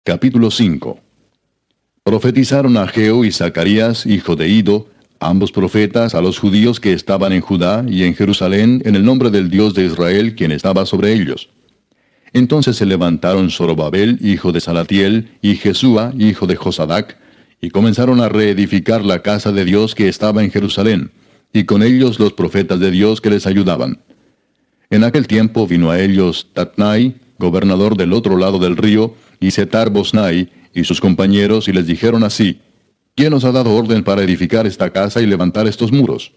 Capítulo 5. Profetizaron Ageo y Zacarías, hijo de Ido, ambos profetas, a los judíos que estaban en Judá y en Jerusalén, en el nombre del Dios de Israel, quien estaba sobre ellos. Entonces se levantaron Zorobabel, hijo de Salatiel, y Jesúa, hijo de Josadac, y comenzaron a reedificar la casa de Dios que estaba en Jerusalén, y con ellos los profetas de Dios que les ayudaban. En aquel tiempo vino a ellos Tatnai, gobernador del otro lado del río, y Setar-Bosnai, y sus compañeros, y les dijeron así: ¿Quién os ha dado orden para edificar esta casa y levantar estos muros?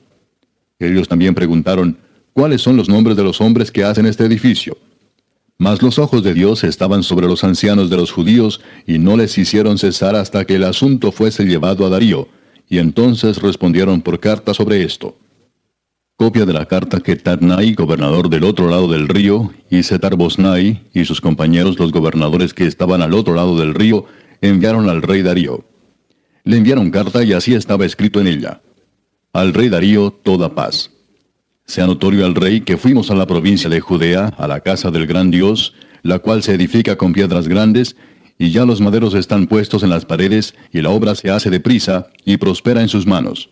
Ellos también preguntaron: ¿Cuáles son los nombres de los hombres que hacen este edificio? Mas los ojos de Dios estaban sobre los ancianos de los judíos, y no les hicieron cesar hasta que el asunto fuese llevado a Darío, y entonces respondieron por carta sobre esto. Copia de la carta que Tatnai, gobernador del otro lado del río, y Setar-Bosnai, y sus compañeros los gobernadores que estaban al otro lado del río, enviaron al rey Darío. Le enviaron carta y así estaba escrito en ella: Al rey Darío toda paz. Sea notorio al rey que fuimos a la provincia de Judea, a la casa del gran Dios, la cual se edifica con piedras grandes, y ya los maderos están puestos en las paredes, y la obra se hace deprisa, y prospera en sus manos.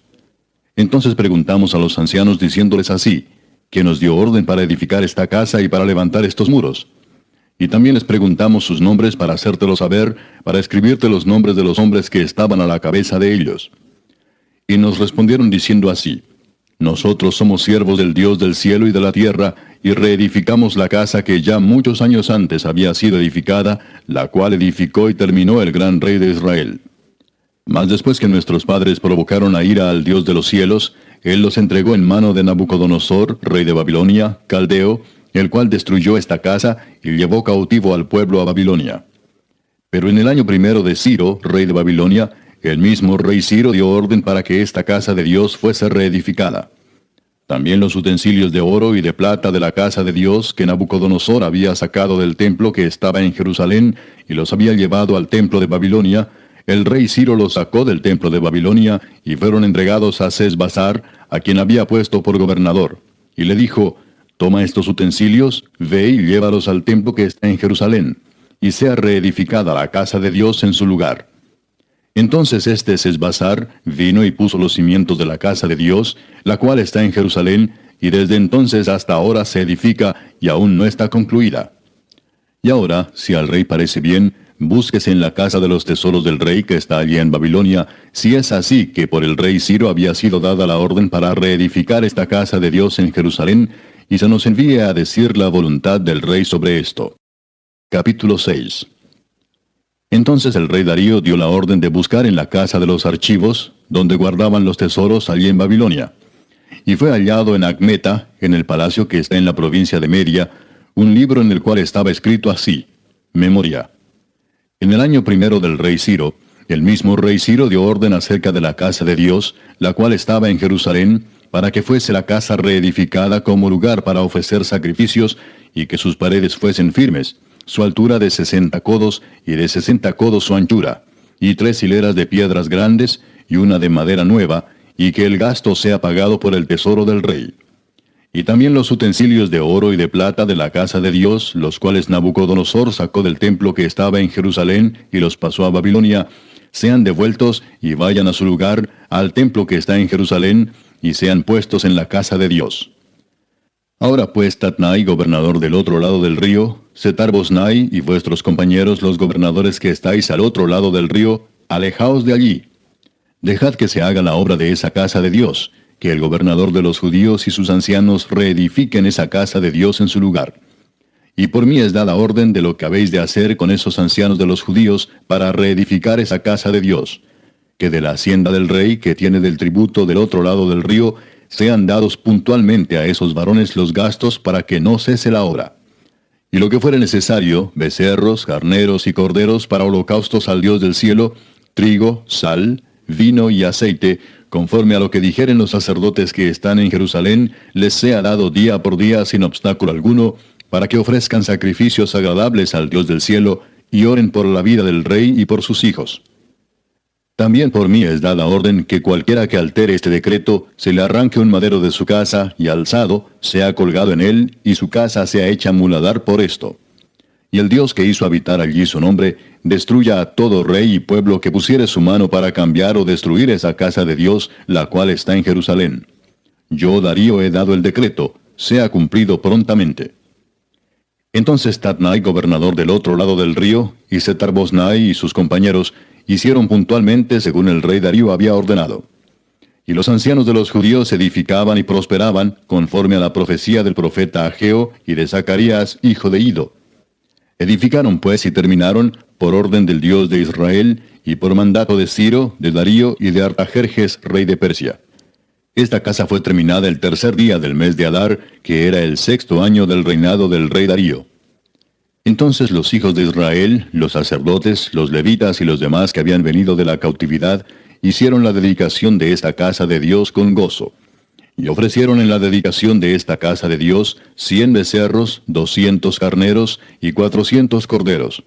Entonces preguntamos a los ancianos diciéndoles así: ¿Quién nos dio orden para edificar esta casa y para levantar estos muros? Y también les preguntamos sus nombres para hacértelo saber, para escribirte los nombres de los hombres que estaban a la cabeza de ellos. Y nos respondieron diciendo así: Nosotros somos siervos del Dios del cielo y de la tierra, y reedificamos la casa que ya muchos años antes había sido edificada, la cual edificó y terminó el gran rey de Israel. Mas después que nuestros padres provocaron a ira al Dios de los cielos, Él los entregó en mano de Nabucodonosor, rey de Babilonia, caldeo, el cual destruyó esta casa y llevó cautivo al pueblo a Babilonia. Pero en el año primero de Ciro, rey de Babilonia, el mismo rey Ciro dio orden para que esta casa de Dios fuese reedificada. También los utensilios de oro y de plata de la casa de Dios que Nabucodonosor había sacado del templo que estaba en Jerusalén y los había llevado al templo de Babilonia, el rey Ciro los sacó del templo de Babilonia y fueron entregados a Sesbassar, a quien había puesto por gobernador. Y le dijo: Toma estos utensilios, ve y llévalos al templo que está en Jerusalén, y sea reedificada la casa de Dios en su lugar. Entonces este Sesbassar vino y puso los cimientos de la casa de Dios, la cual está en Jerusalén, y desde entonces hasta ahora se edifica y aún no está concluida. Y ahora, si al rey parece bien, búsquese en la casa de los tesoros del rey que está allí en Babilonia, si es así que por el rey Ciro había sido dada la orden para reedificar esta casa de Dios en Jerusalén, y se nos envíe a decir la voluntad del rey sobre esto. Capítulo 6. Entonces el rey Darío dio la orden de buscar en la casa de los archivos, donde guardaban los tesoros allí en Babilonia. Y fue hallado en Acmeta, en el palacio que está en la provincia de Media, un libro en el cual estaba escrito así: Memoria. En el año primero del rey Ciro, el mismo rey Ciro dio orden acerca de la casa de Dios, la cual estaba en Jerusalén, para que fuese la casa reedificada como lugar para ofrecer sacrificios, y que sus paredes fuesen firmes, su altura de 60 codos, y de 60 codos su anchura, y 3 hileras de piedras grandes, y una de madera nueva, y que el gasto sea pagado por el tesoro del rey. Y también los utensilios de oro y de plata de la casa de Dios, los cuales Nabucodonosor sacó del templo que estaba en Jerusalén, y los pasó a Babilonia, sean devueltos y vayan a su lugar, al templo que está en Jerusalén, y sean puestos en la casa de Dios. Ahora pues, Tatnai, gobernador del otro lado del río, Setar-Bosnai y vuestros compañeros los gobernadores que estáis al otro lado del río, alejaos de allí. Dejad que se haga la obra de esa casa de Dios, que el gobernador de los judíos y sus ancianos reedifiquen esa casa de Dios en su lugar. Y por mí es dada orden de lo que habéis de hacer con esos ancianos de los judíos para reedificar esa casa de Dios, que de la hacienda del rey que tiene del tributo del otro lado del río, sean dados puntualmente a esos varones los gastos para que no cese la obra. Y lo que fuere necesario, becerros, carneros y corderos para holocaustos al Dios del cielo, trigo, sal, vino y aceite, conforme a lo que dijeren los sacerdotes que están en Jerusalén, les sea dado día por día sin obstáculo alguno, para que ofrezcan sacrificios agradables al Dios del cielo, y oren por la vida del rey y por sus hijos. También por mí es dada orden que cualquiera que altere este decreto, se le arranque un madero de su casa, y alzado, sea colgado en él, y su casa sea hecha muladar por esto. Y el Dios que hizo habitar allí su nombre, destruya a todo rey y pueblo que pusiere su mano para cambiar o destruir esa casa de Dios, la cual está en Jerusalén. Yo, Darío, he dado el decreto, sea cumplido prontamente. Entonces Tatnai, gobernador del otro lado del río, y Setar-Boznai y sus compañeros, hicieron puntualmente según el rey Darío había ordenado. Y los ancianos de los judíos edificaban y prosperaban, conforme a la profecía del profeta Ageo y de Zacarías, hijo de Ido. Edificaron pues y terminaron, por orden del Dios de Israel, y por mandato de Ciro, de Darío y de Artajerjes, rey de Persia. Esta casa fue terminada el tercer día del mes de Adar, que era el 6º año del reinado del rey Darío. Entonces los hijos de Israel, los sacerdotes, los levitas y los demás que habían venido de la cautividad, hicieron la dedicación de esta casa de Dios con gozo. Y ofrecieron en la dedicación de esta casa de Dios 100 becerros, 200 carneros y 400 corderos,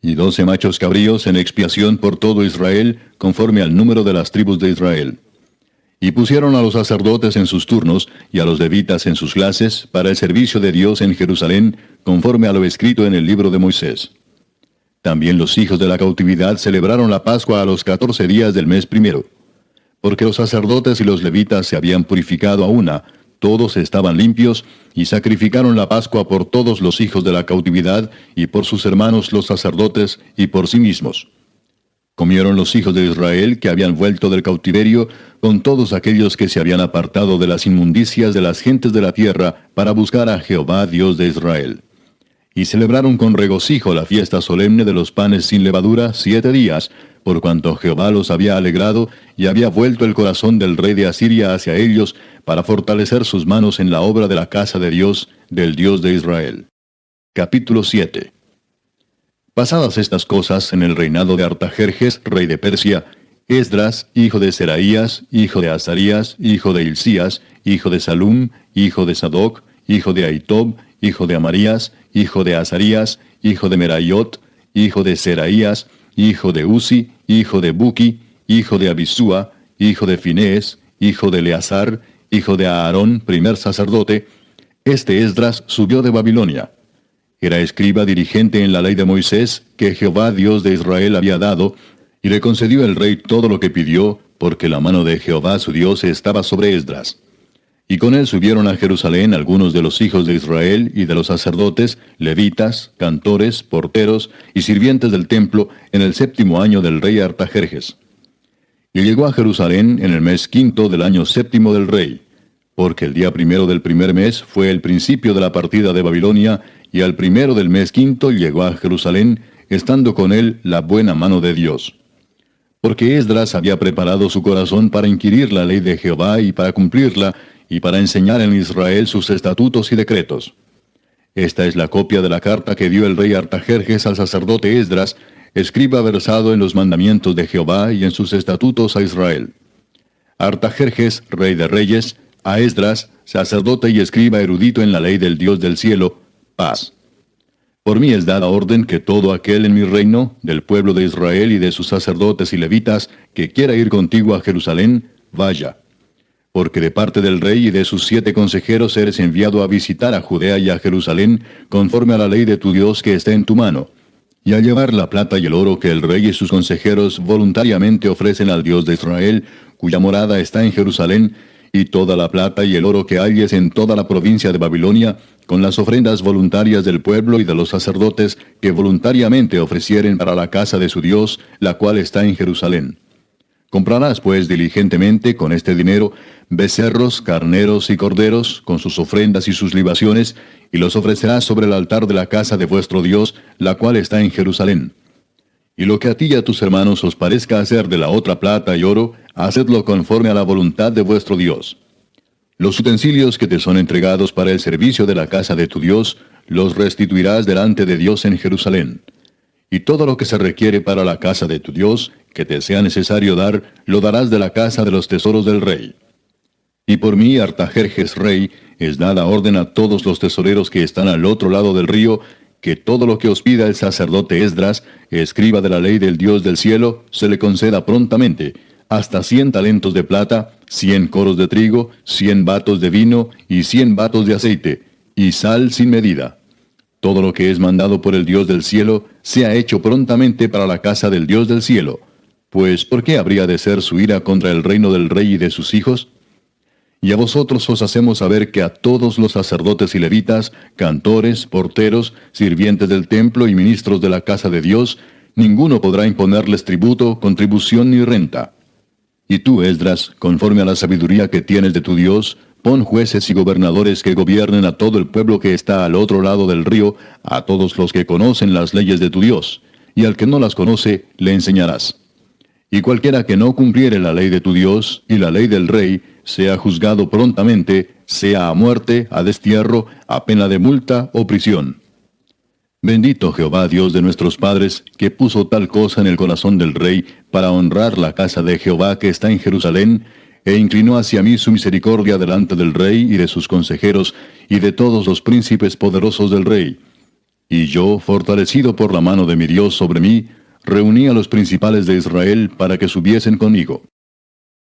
y 12 machos cabríos en expiación por todo Israel, conforme al número de las tribus de Israel. Y pusieron a los sacerdotes en sus turnos, y a los levitas en sus clases, para el servicio de Dios en Jerusalén, conforme a lo escrito en el libro de Moisés. También los hijos de la cautividad celebraron la Pascua a los 14 días del mes primero. Porque los sacerdotes y los levitas se habían purificado a una, todos estaban limpios, y sacrificaron la Pascua por todos los hijos de la cautividad, y por sus hermanos los sacerdotes, y por sí mismos. Comieron los hijos de Israel que habían vuelto del cautiverio, con todos aquellos que se habían apartado de las inmundicias de las gentes de la tierra, para buscar a Jehová Dios de Israel. Y celebraron con regocijo la fiesta solemne de los panes sin levadura 7 días, por cuanto Jehová los había alegrado, y había vuelto el corazón del rey de Asiria hacia ellos, para fortalecer sus manos en la obra de la casa de Dios, del Dios de Israel. Capítulo 7. Pasadas estas cosas en el reinado de Artajerjes, rey de Persia, Esdras, hijo de Seraías, hijo de Azarías, hijo de Hilcías, hijo de Salum, hijo de Sadoc, hijo de Ahitob, hijo de Amarías, hijo de Azarías, hijo de Meraiot, hijo de Seraías, hijo de Uzi, hijo de Buki, hijo de Abisúa, hijo de Finés, hijo de Eleazar, hijo de Aarón, primer sacerdote. Este Esdras subió de Babilonia. Era escriba dirigente en la ley de Moisés, que Jehová Dios de Israel había dado, y le concedió el rey todo lo que pidió, porque la mano de Jehová su Dios estaba sobre Esdras. Y con él subieron a Jerusalén algunos de los hijos de Israel y de los sacerdotes, levitas, cantores, porteros y sirvientes del templo en el 7º año del rey Artajerjes. Y llegó a Jerusalén en el mes 5 del año 7 del rey, porque el día 1 del primer mes fue el principio de la partida de Babilonia, y al 1 del mes 5 llegó a Jerusalén, estando con él la buena mano de Dios. Porque Esdras había preparado su corazón para inquirir la ley de Jehová y para cumplirla, y para enseñar en Israel sus estatutos y decretos. Esta es la copia de la carta que dio el rey Artajerjes al sacerdote Esdras, escriba versado en los mandamientos de Jehová y en sus estatutos a Israel. Artajerjes, rey de reyes, a Esdras, sacerdote y escriba erudito en la ley del Dios del cielo, paz. Por mí es dada orden que todo aquel en mi reino, del pueblo de Israel y de sus sacerdotes y levitas, que quiera ir contigo a Jerusalén, vaya. Porque de parte del rey y de sus 7 consejeros eres enviado a visitar a Judea y a Jerusalén, conforme a la ley de tu Dios que está en tu mano, y a llevar la plata y el oro que el rey y sus consejeros voluntariamente ofrecen al Dios de Israel, cuya morada está en Jerusalén, y toda la plata y el oro que halles en toda la provincia de Babilonia, con las ofrendas voluntarias del pueblo y de los sacerdotes que voluntariamente ofrecieren para la casa de su Dios, la cual está en Jerusalén. Comprarás pues diligentemente con este dinero becerros, carneros y corderos, con sus ofrendas y sus libaciones, y los ofrecerás sobre el altar de la casa de vuestro Dios, la cual está en Jerusalén. Y lo que a ti y a tus hermanos os parezca hacer de la otra plata y oro, hacedlo conforme a la voluntad de vuestro Dios. Los utensilios que te son entregados para el servicio de la casa de tu Dios, los restituirás delante de Dios en Jerusalén. Y todo lo que se requiere para la casa de tu Dios, que te sea necesario dar, lo darás de la casa de los tesoros del rey. Y por mí, Artajerjes rey, es dada orden a todos los tesoreros que están al otro lado del río, que todo lo que os pida el sacerdote Esdras, escriba de la ley del Dios del cielo, se le conceda prontamente, hasta 100 talentos de plata, 100 coros de trigo, 100 batos de vino y 100 batos de aceite, y sal sin medida. Todo lo que es mandado por el Dios del cielo, sea hecho prontamente para la casa del Dios del cielo. Pues, ¿por qué habría de ser su ira contra el reino del rey y de sus hijos? Y a vosotros os hacemos saber que a todos los sacerdotes y levitas, cantores, porteros, sirvientes del templo y ministros de la casa de Dios, ninguno podrá imponerles tributo, contribución ni renta. Y tú, Esdras, conforme a la sabiduría que tienes de tu Dios, pon jueces y gobernadores que gobiernen a todo el pueblo que está al otro lado del río, a todos los que conocen las leyes de tu Dios, y al que no las conoce, le enseñarás. Y cualquiera que no cumpliere la ley de tu Dios y la ley del rey, sea juzgado prontamente, sea a muerte, a destierro, a pena de multa o prisión. Bendito Jehová Dios de nuestros padres, que puso tal cosa en el corazón del rey, para honrar la casa de Jehová que está en Jerusalén, e inclinó hacia mí su misericordia delante del rey y de sus consejeros, y de todos los príncipes poderosos del rey. Y yo, fortalecido por la mano de mi Dios sobre mí, reuní a los principales de Israel para que subiesen conmigo.